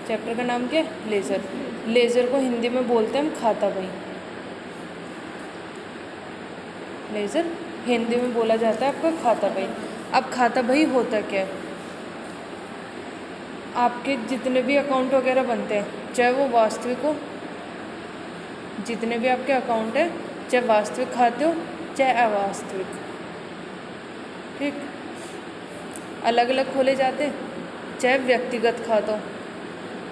Chapter का नाम क्या है? लेज़र। लेज़र को हिंदी में बोलते हैं हम खाता बही। लेज़र हिंदी में बोला जाता है आपका खाता बही। अब खाता बही होता क्या है? आपके जितने भी अकाउंट वगैरह बनते हैं, चाहे वो वास्तविक हो, जितने भी आपके अकाउंट हैं, चाहे वास्तविक खाते हो चाहे अवास्तविक, ठीक, अलग अलग खोले जाते हैं, चाहे व्यक्तिगत खाता हो,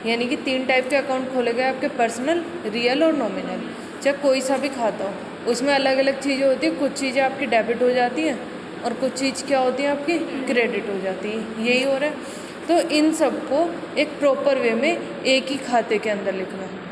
यानी कि 3 टाइप के अकाउंट खोले गए आपके, पर्सनल, रियल और नॉमिनल। चाहे कोई सा भी खाता हो, उसमें अलग अलग चीज़ें होती हैं। कुछ चीज़ें आपकी डेबिट हो जाती हैं और कुछ चीज़ क्या होती है आपकी क्रेडिट हो जाती है। यही हो रहा है। तो इन सबको एक प्रॉपर वे में एक ही खाते के अंदर लिखना है।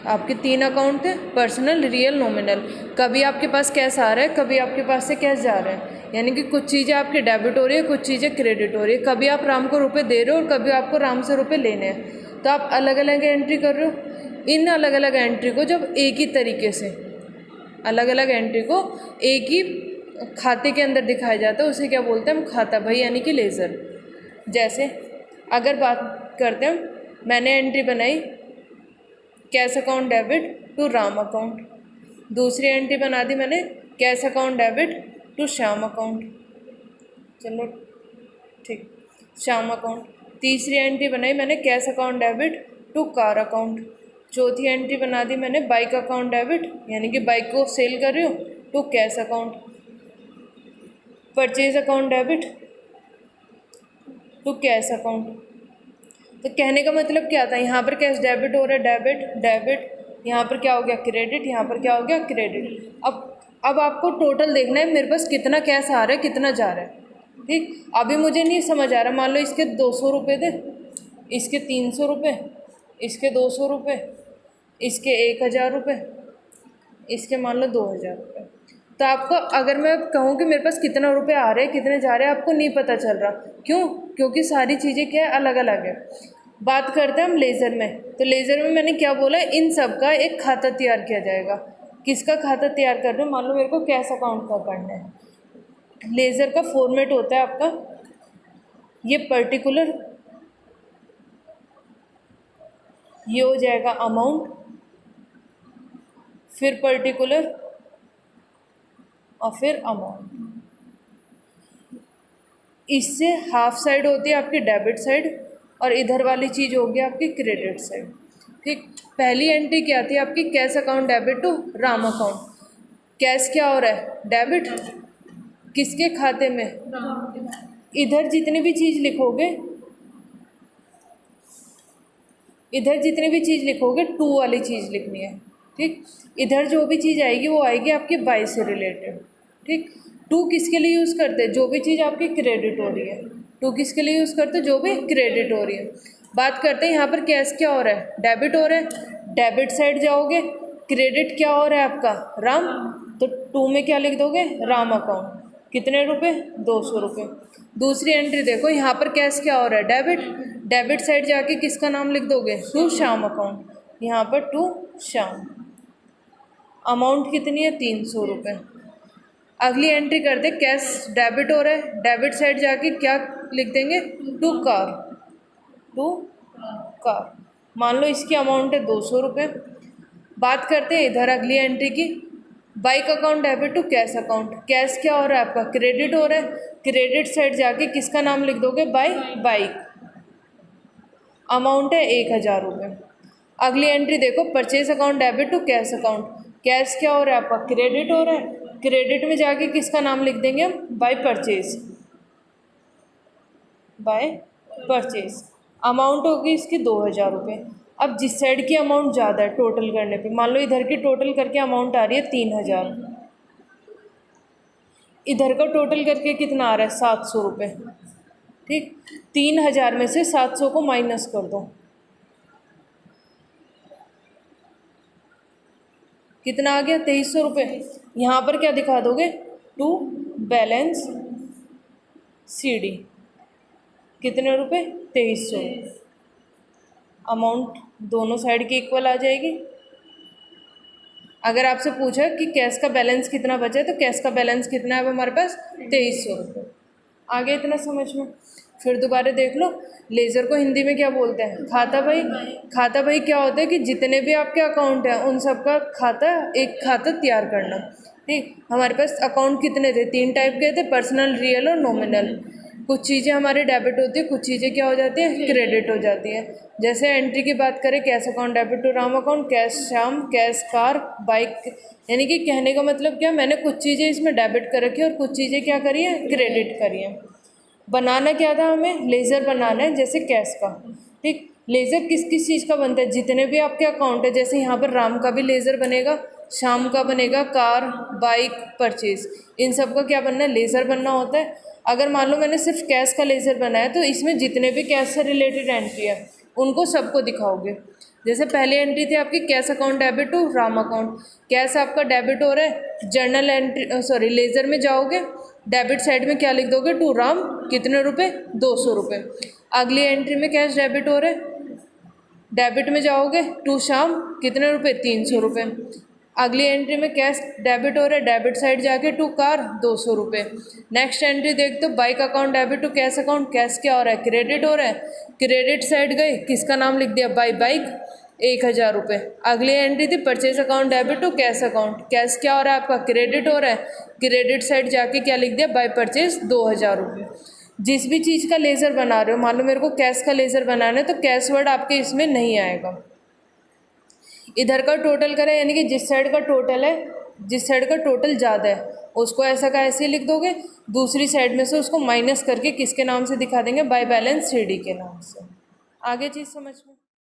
आपके 3 अकाउंट थे, पर्सनल, रियल, नॉमिनल। कभी आपके पास कैश आ रहा है, कभी आपके पास से कैश जा रहा है, यानी कि कुछ चीज़ें आपकी डेबिट हो रही है, कुछ चीज़ें क्रेडिट हो रही है। कभी आप राम को रुपए दे रहे हो और कभी आपको राम से रुपए लेने हैं, तो आप अलग अलग एंट्री कर रहे हो। इन अलग अलग एंट्री को जब एक ही तरीके से, अलग अलग एंट्री को एक ही खाते के अंदर दिखाया जाता है, उसे क्या बोलते हैं हम? खाता बही, यानी कि लेज़र। जैसे अगर बात करते हैं, मैंने एंट्री बनाई cash account debit to Ram account, दूसरी एंट्री बना दी मैंने cash account debit to Shyam account, चलो ठीक, श्याम अकाउंट। तीसरी एंट्री बनाई मैंने cash account debit to car account. चौथी एंट्री बना दी मैंने बाइक अकाउंट डेबिट, यानी कि बाइक को सेल कर रही हूँ, to cash account. Purchase account debit to cash account. तो कहने का मतलब क्या था, यहाँ पर कैश डेबिट हो रहा है, डेबिट डेबिट, यहाँ पर क्या हो गया क्रेडिट, यहाँ पर क्या हो गया क्रेडिट। अब आपको टोटल देखना है मेरे पास कितना कैश आ रहा है, कितना जा रहा है, ठीक। अभी मुझे नहीं समझ आ रहा, मान लो इसके 200 रुपये थे, इसके 300 रुपये, इसके 200 रुपये, इसके 1000 रुपये, इसके मान लो 2000 रुपये। तो आपको अगर मैं कहूँ कि मेरे पास कितना रुपए आ रहे हैं कितने जा रहे हैं, आपको नहीं पता चल रहा। क्यों? क्योंकि सारी चीज़ें क्या है, अलग अलग है। बात करते हैं हम लेज़र में। तो लेज़र में मैंने क्या बोला, इन सब का एक खाता तैयार किया जाएगा। किसका खाता तैयार कर रहे हो? मान लो मेरे को कैश अकाउंट का करना है। लेज़र का फॉर्मेट होता है आपका ये पर्टिकुलर, ये हो जाएगा अमाउंट, फिर पर्टिकुलर और फिर अमाउंट। इससे हाफ साइड होती है आपकी डेबिट साइड और इधर वाली चीज़ होगी आपकी क्रेडिट साइड, ठीक। पहली एंट्री क्या थी आपकी, cash account debit to Ram account. Cash क्या हो रहा है, डेबिट, किसके खाते में? इधर जितनी भी चीज़ लिखोगे, इधर जितनी भी चीज़ लिखोगे टू वाली चीज़ लिखनी है, ठीक। इधर जो भी चीज़ आएगी वो आएगी आपकी बाई से रिलेटेड, ठीक। टू किसके लिए यूज़ करते हैं? जो भी चीज़ आपकी क्रेडिट हो रही है। टू किसके लिए यूज़ करते हैं? जो भी क्रेडिट हो रही है। बात करते हैं यहाँ पर कैश क्या हो रहा है, डेबिट हो रहा है, डेबिट साइड जाओगे, क्रेडिट क्या हो रहा है आपका, राम, तो टू में क्या लिख दोगे, राम अकाउंट। कितने रुपए? 200 रुपये। दूसरी एंट्री देखो, यहाँ पर कैश क्या हो रहा है, डेबिट, डेबिट साइड जाके किसका नाम लिख दोगे, टू श्याम अकाउंट, यहाँ पर टू श्याम। अमाउंट कितनी है, 300 रुपये। अगली एंट्री कर दे, कैश डेबिट हो रहा है, डेबिट साइड जाके क्या लिख देंगे, टू कार, टू कार। मान लो इसकी अमाउंट है 200 रुपये। बात करते हैं इधर अगली एंट्री की, bike account debit to cash account. Cash क्या हो रहा है आपका, क्रेडिट हो रहा है, क्रेडिट साइड जाके किसका नाम लिख दोगे, बाइक। अमाउंट है 1000 रुपये। अगली एंट्री देखो, purchase account debit to cash account. Cash क्या हो रहा है आपका, क्रेडिट हो रहा है, क्रेडिट में जाके किसका नाम लिख देंगे हम, by purchase, by purchase. Amount होगी इसकी 2000 रुपये। अब जिस साइड की अमाउंट ज़्यादा है टोटल करने पे, मान लो इधर की टोटल करके अमाउंट आ रही है 3000, इधर का टोटल करके कितना आ रहा है 700 रुपये, ठीक। 3000 में से 700 को माइनस कर दो, कितना आ गया, 2300 रुपये। यहाँ पर क्या दिखा दोगे, टू बैलेंस CD, कितने रुपए, 2300। अमाउंट दोनों साइड की इक्वल आ जाएगी। अगर आपसे पूछा कि कैश का बैलेंस कितना बचा है, तो कैश का बैलेंस कितना है अब हमारे पास, 2300 रुपये। आगे इतना समझ में। फिर दोबारा देख लो, लेज़र को हिंदी में क्या बोलते हैं? खाता बही। खाता बही क्या होता है कि जितने भी आपके अकाउंट हैं उन सब का खाता, एक खाता तैयार करना। ठीक, हमारे पास अकाउंट कितने थे? 3 टाइप के थे, पर्सनल, रियल और नॉमिनल। कुछ चीज़ें हमारे डेबिट होती है, कुछ चीज़ें क्या हो जाती हैं? क्रेडिट हो जाती हैं। जैसे एंट्री की बात करें, cash account debit to Ram account, cash Shyam, cash car, bike. यानी कि कहने का मतलब क्या, मैंने कुछ चीज़ें इसमें डेबिट कर रखी है और कुछ चीज़ें क्या करी है? क्रेडिट करी है। बनाना क्या था हमें? लेज़र बनाना है, जैसे कैश का। ठीक, लेज़र किस किस चीज़ का बनता है? जितने भी आपके अकाउंट है, जैसे यहाँ पर राम का भी लेज़र बनेगा, श्याम का बनेगा, कार, बाइक, परचेज, इन सब का क्या बनना है? लेज़र बनना होता है। अगर मान लो मैंने सिर्फ कैश का लेज़र बनाया तो इसमें जितने भी कैश से रिलेटेड एंट्री है उनको सबको दिखाओगे। जैसे पहली एंट्री थी आपकी cash account debit to Ram account, cash आपका डेबिट हो रहा है, जर्नल एंट्री सॉरी लेज़र में जाओगे, डेबिट साइड में क्या लिख दोगे? टू राम कितने रुपए? 200 रुपये। अगली एंट्री में कैश डेबिट हो रहा है, डेबिट में जाओगे, टू श्याम कितने रुपए? 300 रुपये। अगली एंट्री में कैश डेबिट हो रहा है, डेबिट साइड जाके टू कार 200 रुपये। नेक्स्ट एंट्री देख दो, bike account debit to cash account, cash क्या हो रहा है? क्रेडिट हो रहा है, क्रेडिट साइड गए, किसका नाम लिख दिया? बाई बाइक, 1000 रुपये। अगली एंट्री थी purchase account debit to cash account, cash क्या हो रहा है आपका? क्रेडिट हो रहा है, क्रेडिट साइड जाके क्या लिख दिया? बाई परचेज 2000 रुपये। जिस भी चीज़ का लेज़र बना रहे हो, मान लो मेरे को कैश का लेज़र बनाना है तो कैश वर्ड आपके इसमें नहीं आएगा। इधर का टोटल करें, यानी कि जिस साइड का टोटल है, जिस साइड का टोटल ज़्यादा है उसको ऐसा का ऐसे ही लिख दोगे, दूसरी साइड में से उसको माइनस करके किसके नाम से दिखा देंगे? बाय बैलेंस CD के नाम से। आगे चीज़ समझ में?